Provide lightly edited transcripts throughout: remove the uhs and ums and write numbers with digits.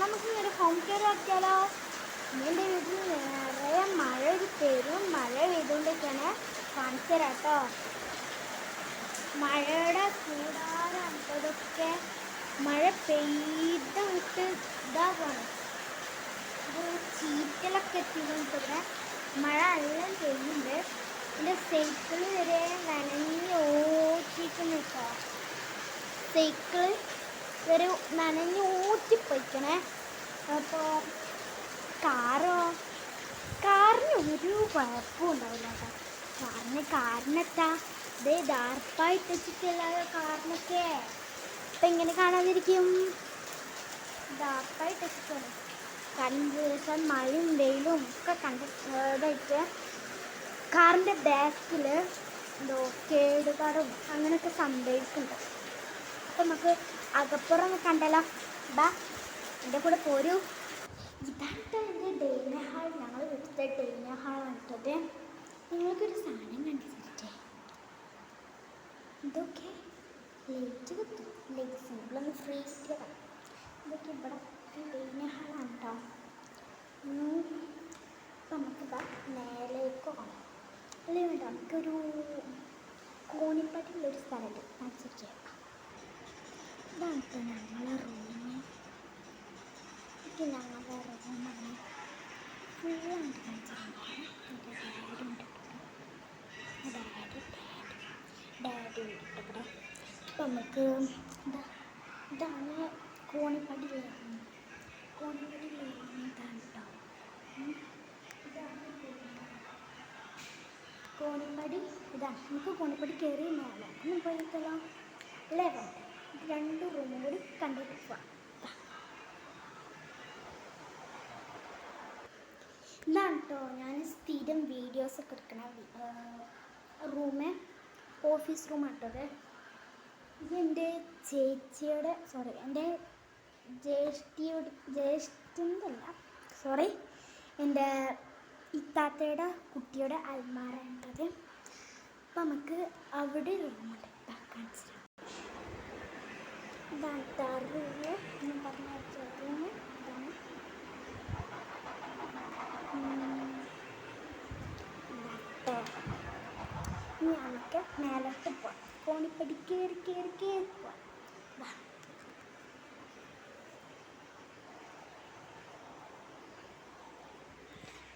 നമുക്കിങ്ങനെ home care ആക്കിയാലോ? എൻ്റെ വീട്ടിൽ നിറയെ മഴ പെരും മഴ പെയ്തുകൊണ്ടൊക്കെയാണ്. കാണിച്ചു തരാം കേട്ടോ. മഴയുടെ കൂടാരാണ് ഇതൊക്കെ. മഴ പെയ്ത് വിട്ട് ഇതാവാണ്. ഇത് ചീറ്റലൊക്കെ എത്തിയിട്ടുണ്ട്. ഇവിടെ മഴ എല്ലാം പെയ്യുന്നുണ്ട്. എൻ്റെ സൈക്കിൾ വരെ നനഞ്ഞ് ഓട്ടിക്കുന്നു കേട്ടോ. സൈക്കിൾ വരെ നനഞ്ഞ് ഓട്ടിപ്പോയിക്കണേ. അപ്പോൾ കാറിന് ഒരു കുഴപ്പവും ഉണ്ടാവില്ല കേട്ടോ. കാറിനെത്താ ഇതേ ഡാർപ്പായിട്ട് വെച്ചിട്ടില്ല കാറിനൊക്കെ. അപ്പം എങ്ങനെ കാണാതിരിക്കും? ഡാർപ്പായിട്ട് വെച്ചിട്ടുണ്ട്. കണ്ട് ദിവസം മഴയും വെയിലും ഒക്കെ ഇതായിട്ട് കാറിൻ്റെ ബാക്കിൽ എന്തോ കേടുപാടും അങ്ങനെയൊക്കെ സംഭവിക്കുന്നുണ്ട്. അപ്പം നമുക്ക് അകപ്പുറം കണ്ടല്ലോ. ബാ എൻ്റെ കൂടെ പോരൂ. ഇതായിട്ട് എൻ്റെ ഡൈനിങ് ഹാൾ. ഞങ്ങൾ വീട്ടിലത്തെ ഡൈനിങ് ഹാളാണ് ഇട്ടത്. നിങ്ങൾക്കൊരു സാധനം കണ്ടിട്ടേ. ഇതൊക്കെ ലൈറ്റ് കിട്ടും. ലൈറ്റ് സിമ്പിളൊന്ന് ഫ്രീ കിട്ടിയതാണ്. ഇതൊക്കെ ഇവിടെ ഡൈനിങ് ഹാളാണ് കേട്ടോ. അപ്പം നമുക്കിതാ നേരേക്ക് പോകണം. അല്ലെങ്കിൽ വേണ്ട, നമുക്കൊരു കോണിപ്പടിയുള്ളൊരു സ്ഥലമുണ്ട്. കാണിച്ചിട്ട് ഇതാണ് കേട്ടോ ഞങ്ങളെ റൂമ്. ഇത് ഞങ്ങളുടെ റൂമാണ്. ഫുള്ളാണ് കാണിച്ചിട്ടുണ്ട്. എൻ്റെ ഡാഡി ഉണ്ട്. ഡാഡി ഉണ്ട് ഇവിടെ. അപ്പം നമുക്ക് ഇതാണ് കോണിപ്പടിയുള്ള റൂം. കോണിപ്പടിയുള്ള റൂം ഇതാണ് കേട്ടോ. കോണിപ്പടി ഇതാണ്. നമുക്ക് കോണിപ്പടി കയറി മേലെ ഒന്നും പോയിട്ടല്ലോ. അല്ലേ വേണ്ട. രണ്ട് റൂമും കൂടി കണ്ടിട്ട് പോവാം. ഇതാണ് കേട്ടോ ഞാൻ സ്ഥിരം വീഡിയോസൊക്കെ എടുക്കണ റൂമ്. ഓഫീസ് റൂമാട്ടത്. ഇത് എൻ്റെ ചേച്ചിയുടെ എൻ്റെ എൻ്റെ ഇത്താത്തയുടെ കുട്ടിയുടെ അൽമാരയുണ്ടത്. അപ്പം നമുക്ക് അവിടെ റൂമുണ്ട്. കാണിച്ചു ഇതാണ് റൂമ്. ഞാൻ പറഞ്ഞ റൂമ് ഇതാണ്. ഇനി നമുക്ക് മേലോട്ട് പോവാം. കോണിപ്പടി കയറി പോവാം.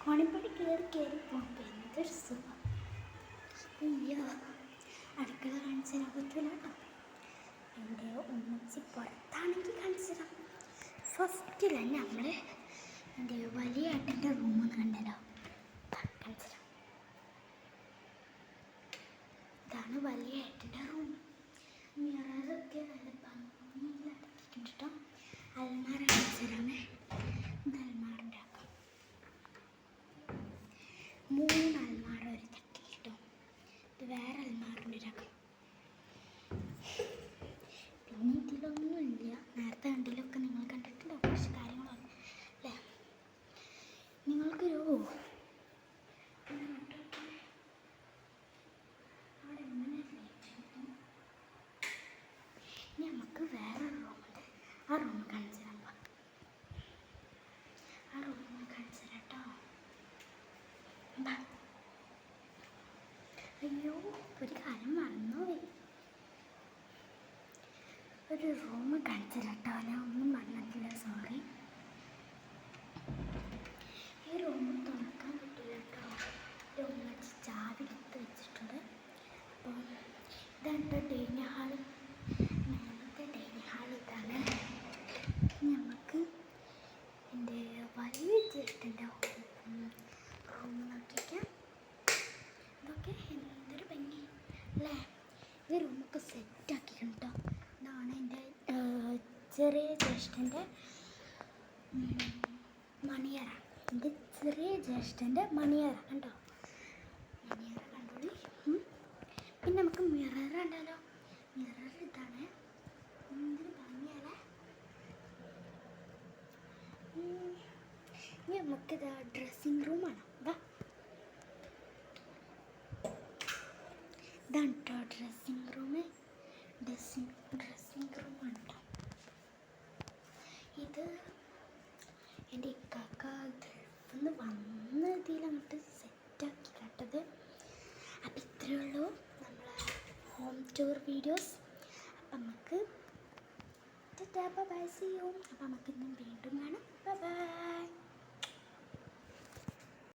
കോണിപ്പടി കയറി പോകുമ്പോൾ എന്തൊരു സുഖം. അയ്യോ, അടുക്കള കാണിച്ചു തരാൻ പറ്റില്ല കേട്ടോ. എൻ്റെ ഉമ്മച്ചി പുറത്താണെങ്കിൽ കാണിച്ചു തരാം. ഫസ്റ്റിൽ തന്നെ നമ്മൾ എൻ്റെ വലിയ ഏട്ടൻ്റെ റൂമൊന്ന് കണ്ടല്ലോ. കാണിച്ചു തരാം. ഇതാണ് വലിയ ഏട്ടൻ്റെ റൂം. മിററൊക്കെ നല്ല ഭംഗിയിൽ അടക്കിയിട്ടുണ്ട് കേട്ടോ. അൽമാര കാണിച്ചു തരാമേ. ഇത് അൽമാറിൻ്റെ ആക്കാം. 3 അൽമാര ഒരു തട്ടി കേട്ടോ. ഇത് വേറെ അൽമാറിൻ്റെ ഒരാക്കാം. പിന്നെ ഇതിലൊന്നുമില്ല. നേരത്തെ കണ്ടിലൊക്കെ നിങ്ങൾ കണ്ടിട്ടുണ്ടോ? കുറച്ച് കാര്യങ്ങളൊക്കെ അല്ലേ. നിങ്ങൾക്കൊരു അവിടെ എങ്ങനെ ഇനി നമുക്ക് വേറെ റൂമുണ്ട്. ആ റൂം കാണിച്ചു തരാം. ആ റൂം കാണിച്ചു തരാം കേട്ടോ. അയ്യോ, ഒരു കാര്യം മറന്നുപോയി. ഒരു റൂം കാണിച്ചു തരാം കേട്ടോ. ഞാൻ ഒന്നും മറന്നിട്ടില്ല, സോറി. ഈ റൂം തുറക്കാൻ പറ്റില്ല കേട്ടോ. റൂം വെച്ച് ചാവി എടുത്ത് വെച്ചിട്ടുണ്ട്. അപ്പോൾ ഇതാണ് കേട്ടോ ഡൈനിങ് ഹാള്. മേലത്തെ ഡൈനിങ് ഹാൾ ഇതാണ്. നമുക്ക് എൻ്റെ വലിയ ജ്യേഷ്ഠൻ്റെ റൂം നോക്കിക്കാം. ഇതൊക്കെ എന്തൊരു ഭംഗി അല്ലേ. ഈ റൂമൊക്കെ സെറ്റാക്കിയിട്ടുണ്ട് കേട്ടോ. ഇതാണ് എൻ്റെ ചെറിയ ജ്യേഷ്ഠൻ്റെ മണിയറ. എൻ്റെ ചെറിയ ജ്യേഷ്ഠൻ്റെ മണിയറ കണ്ടോ. മണിയറ കണ്ടോളി. പിന്നെ നമുക്ക് മിറർ കണ്ടാലോ. മിറർ ഇതാണ്. എന്തൊരു ഭംഗിയല്ലേ. ഇനി നമുക്കിത് ഡ്രസ്സിങ് റൂമാണ്. ഇതാണ് കേട്ടോ ഡ്രസ്സിങ് റൂം. ഡ്രസ്സിങ് റൂമാണ് കേട്ടോ ഇത്. ഒന്ന് വന്ന ഇതിലങ്ങോട്ട് സെറ്റാക്കി കേട്ടത്. അപ്പം ഇത്രയേ ഉള്ളൂ നമ്മളെ ഹോം ടൂർ വീഡിയോസ്. അപ്പം നമുക്ക് ബൈ സീ യു. അപ്പം നമുക്ക് ഇന്നും വീണ്ടും കാണാം. ബൈ.